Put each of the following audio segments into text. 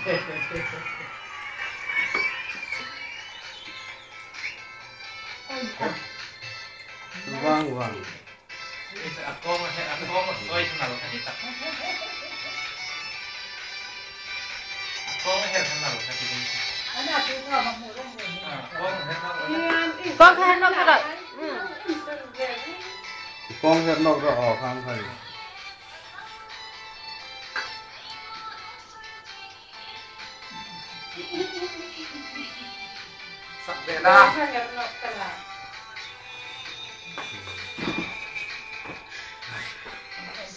Vâng. Aku mau soy kenal kita. Aku mau kenal kita. Anak tu kau mahu rumah. Con khen nó cái rồi. Con hết nó rõ khang thầy. Sắp về ra.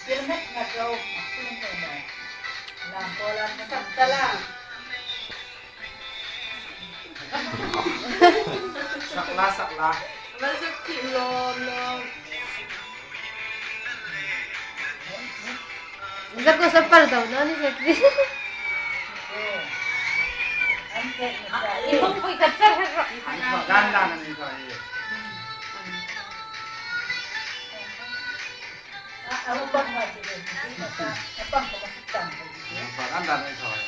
Dia nak ngajau, làm cô làm cái sắm ta la. Sắc lá. Nó sẽ chịu lo. Rất có sắp vào đầu nó sẽ đi. Ibu pun kacau kan? Dandan ni saya. Aku bang macam ni, apa kau masuk tang? Dandan ni saya.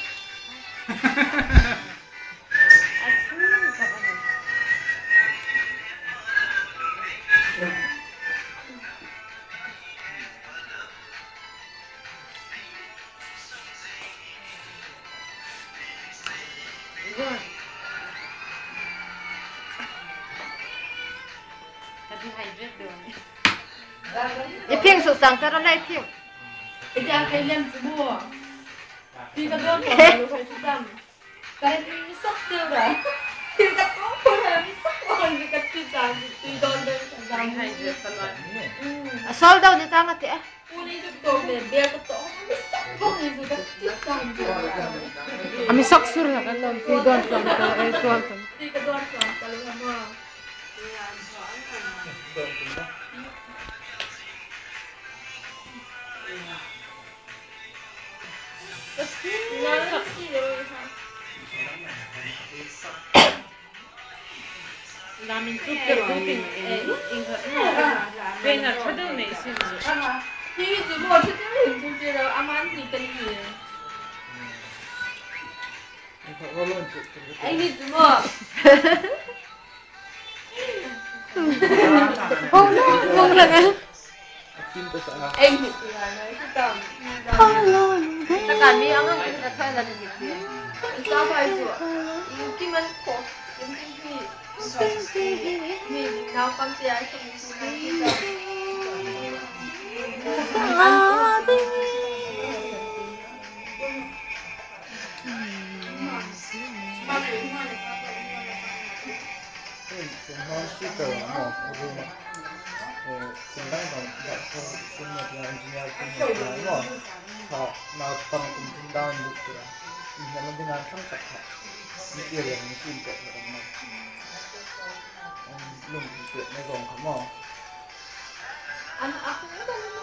Cái phiên sụt sẵn cho nó lại phiên. Cái nhà cái nem chỉ mua. Thì cái đơn của nó phải sụt sẵn. Cái sốc tiêu rồi. Thì cái cóคนที่สกคนที่ติดตามที่โดนเลยตามให้เยอะตลอด Sold out ni tanga ti. ผู้นี้จะโตเนี่ยเบียร์ก็โตไม่สักคนที่จะติดตามอยู่ Ami sok sur lah kan lom ti don from to tuan tu. ที่กระโดดสอนกันเลยว่า Nó thật gì rồi hả? 라면 뚝대 뚝대 왜냐 찾아오네 있으면 이게 지금 어떻게 힘들지를 아만 니까니 아니 지금 Không là nghe. anh thì là nói cái tầm Tất cả mi ăn không có thay là gì vậy? sao phải rồi cái mình khổ những cái gì mình nào con trẻ không những cái họ nào còn cùng chung đau được rồi mình là bên nào không sạch họ những điều này mình xin cậu là bằng lùng chuyện nó gồm không mò anh aku kan